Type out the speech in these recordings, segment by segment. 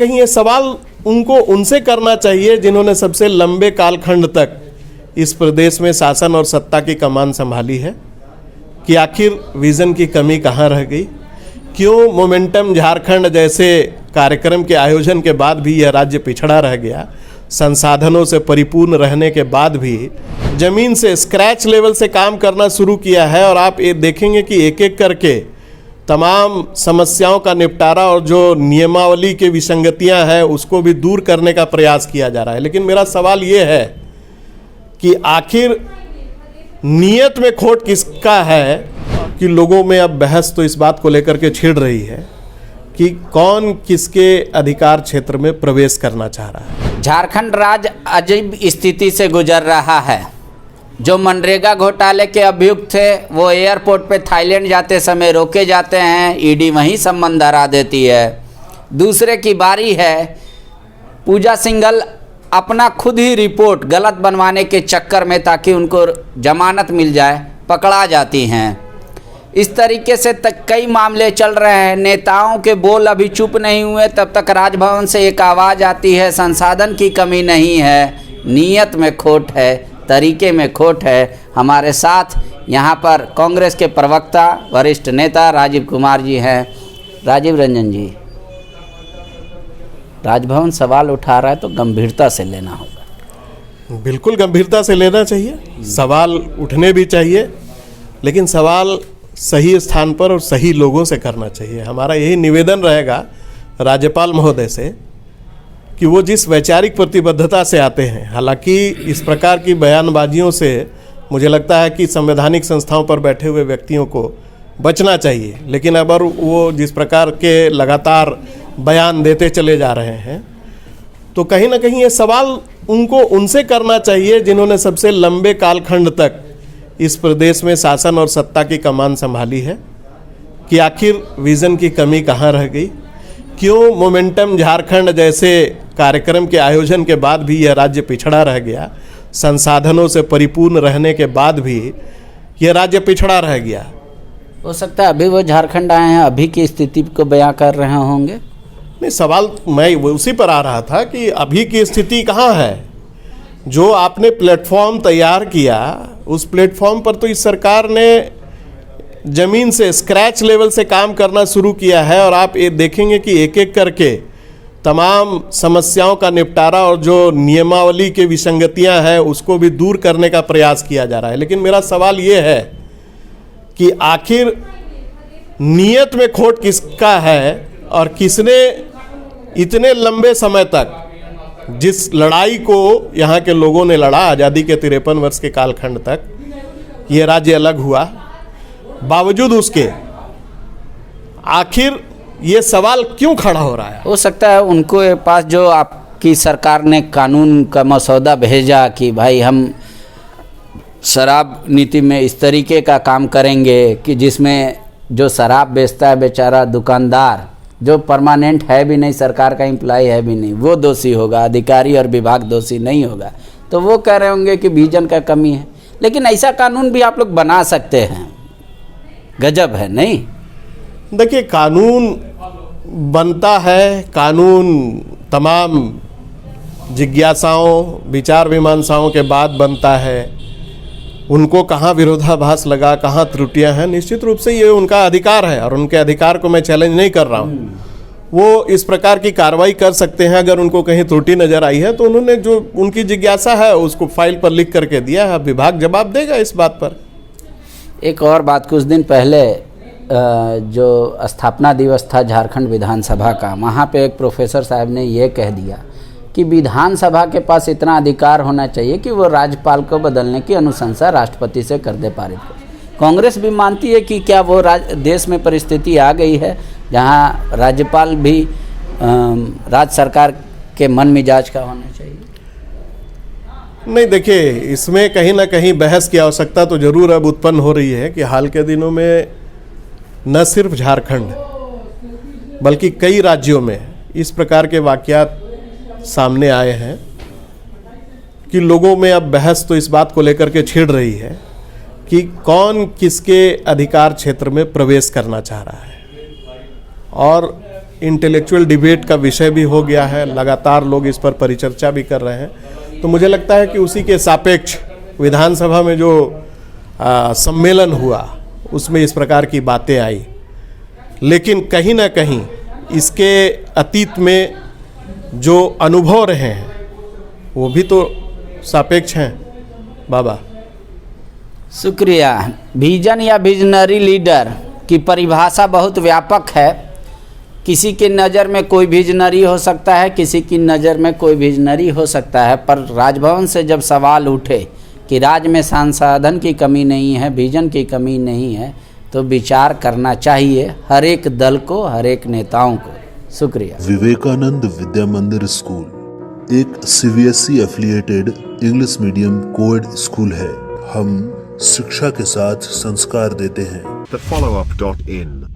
कहीं ये सवाल उनको उनसे करना चाहिए जिन्होंने सबसे लंबे कालखंड तक इस प्रदेश में शासन और सत्ता की कमान संभाली है कि आखिर विज़न की कमी कहाँ रह गई। क्यों मोमेंटम झारखंड जैसे कार्यक्रम के आयोजन के बाद भी यह राज्य पिछड़ा रह गया। संसाधनों से परिपूर्ण रहने के बाद भी ज़मीन से स्क्रैच लेवल से काम करना शुरू किया है और आप ये देखेंगे कि एक एक करके तमाम समस्याओं का निपटारा और जो नियमावली के विसंगतियां हैं उसको भी दूर करने का प्रयास किया जा रहा है। लेकिन मेरा सवाल ये है कि आखिर नीयत में खोट किसका है कि लोगों में अब बहस तो इस बात को लेकर के छिड़ रही है कि कौन किसके अधिकार क्षेत्र में प्रवेश करना चाह रहा है। झारखंड राज्य अजीब स्थिति से गुजर रहा है। जो मनरेगा घोटाले के अभियुक्त थे वो एयरपोर्ट पे थाईलैंड जाते समय रोके जाते हैं, ईडी वहीं संबंध धरा देती है। दूसरे की बारी है, पूजा सिंघल अपना खुद ही रिपोर्ट गलत बनवाने के चक्कर में ताकि उनको जमानत मिल जाए पकड़ा जाती हैं। इस तरीके से तक कई मामले चल रहे हैं। नेताओं के बोल अभी चुप नहीं हुए, तब तक राजभवन से एक आवाज़ आती है संसाधन की कमी नहीं है, नीयत में खोट है, तरीके में खोट है। हमारे साथ यहाँ पर कांग्रेस के प्रवक्ता वरिष्ठ नेता राजीव कुमार जी हैं। राजीव रंजन जी, राजभवन सवाल उठा रहा है तो गंभीरता से लेना होगा। बिल्कुल गंभीरता से लेना चाहिए, सवाल उठने भी चाहिए, लेकिन सवाल सही स्थान पर और सही लोगों से करना चाहिए। हमारा यही निवेदन रहेगा राज्यपाल महोदय से कि वो जिस वैचारिक प्रतिबद्धता से आते हैं, हालांकि इस प्रकार की बयानबाजियों से मुझे लगता है कि संवैधानिक संस्थाओं पर बैठे हुए व्यक्तियों को बचना चाहिए, लेकिन अगर वो जिस प्रकार के लगातार बयान देते चले जा रहे हैं तो कहीं ना कहीं ये सवाल उनको उनसे करना चाहिए जिन्होंने सबसे लंबे कालखंड तक इस प्रदेश में शासन और सत्ता की कमान संभाली है कि आखिर विज़न की कमी कहाँ रह गई। क्यों मोमेंटम झारखंड जैसे कार्यक्रम के आयोजन के बाद भी यह राज्य पिछड़ा रह गया। संसाधनों से परिपूर्ण रहने के बाद भी यह राज्य पिछड़ा रह गया। हो सकता है अभी वो झारखंड आए हैं, अभी की स्थिति को बयां कर रहे होंगे। नहीं, सवाल मैं उसी पर आ रहा था कि अभी की स्थिति कहाँ है। जो आपने प्लेटफॉर्म तैयार किया उस प्लेटफॉर्म पर तो इस सरकार ने ज़मीन से स्क्रैच लेवल से काम करना शुरू किया है और आप ये देखेंगे कि एक एक करके तमाम समस्याओं का निपटारा और जो नियमावली के विसंगतियां हैं उसको भी दूर करने का प्रयास किया जा रहा है। लेकिन मेरा सवाल ये है कि आखिर नीयत में खोट किसका है और किसने इतने लंबे समय तक जिस लड़ाई को यहाँ के लोगों ने लड़ा, आज़ादी के 53 वर्ष के कालखंड तक ये राज्य अलग हुआ, बावजूद उसके आखिर ये सवाल क्यों खड़ा हो रहा है। हो सकता है उनको पास जो आपकी सरकार ने कानून का मसौदा भेजा कि भाई हम शराब नीति में इस तरीके का काम करेंगे कि जिसमें जो शराब बेचता है बेचारा दुकानदार जो परमानेंट है भी नहीं, सरकार का एम्प्लॉय है भी नहीं, वो दोषी होगा, अधिकारी और विभाग दोषी नहीं होगा। तो वो कह रहे होंगे कि विजन का कमी है। लेकिन ऐसा कानून भी आप लोग बना सकते हैं, गजब है नहीं। देखिए, कानून बनता है, कानून तमाम जिज्ञासाओं विचार मीमांसाओं के बाद बनता है। उनको कहाँ विरोधाभास लगा, कहाँ त्रुटियां हैं, निश्चित रूप से ये उनका अधिकार है और उनके अधिकार को मैं चैलेंज नहीं कर रहा हूँ। वो इस प्रकार की कार्रवाई कर सकते हैं अगर उनको कहीं त्रुटि नज़र आई है तो उन्होंने जो उनकी जिज्ञासा है उसको फाइल पर लिख करके दिया है, विभाग जवाब देगा इस बात पर। एक और बात, कुछ दिन पहले जो स्थापना दिवस था झारखंड विधानसभा का, वहाँ पे एक प्रोफेसर साहब ने ये कह दिया कि विधानसभा के पास इतना अधिकार होना चाहिए कि वो राज्यपाल को बदलने की अनुशंसा राष्ट्रपति से कर दे, पारित कर। कांग्रेस भी मानती है कि क्या वो देश में परिस्थिति आ गई है जहां राज्यपाल भी राज्य सरकार के मन मिजाज का होना चाहिए। नहीं, देखिए, इसमें कहीं ना कहीं बहस की आवश्यकता तो ज़रूर अब उत्पन्न हो रही है कि हाल के दिनों में न सिर्फ झारखंड बल्कि कई राज्यों में इस प्रकार के वाक़यात सामने आए हैं कि लोगों में अब बहस तो इस बात को लेकर के छिड़ रही है कि कौन किसके अधिकार क्षेत्र में प्रवेश करना चाह रहा है। और इंटेलेक्चुअल डिबेट का विषय भी हो गया है, लगातार लोग इस पर परिचर्चा भी कर रहे हैं। तो मुझे लगता है कि उसी के सापेक्ष विधानसभा में जो सम्मेलन हुआ उसमें इस प्रकार की बातें आई, लेकिन कहीं ना कहीं इसके अतीत में जो अनुभव रहे हैं वो भी तो सापेक्ष हैं बाबा। शुक्रिया। विजन या विजनरी लीडर की परिभाषा बहुत व्यापक है। किसी की नज़र में कोई विजनरी हो सकता है, किसी की नज़र में कोई विजनरी हो सकता है, पर राजभवन से जब सवाल उठे कि राज्य में संसाधन की कमी नहीं है, विजन की कमी नहीं है, तो विचार करना चाहिए हर एक दल को, हर एक नेताओं को। शुक्रिया। विवेकानंद विद्या मंदिर स्कूल एक CBSE affiliated English medium coed school है। हम शिक्षा के साथ संस्कार देते हैं। thefollowup.in.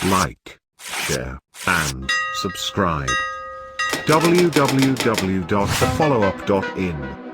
Like, share and subscribe. www.thefollowup.in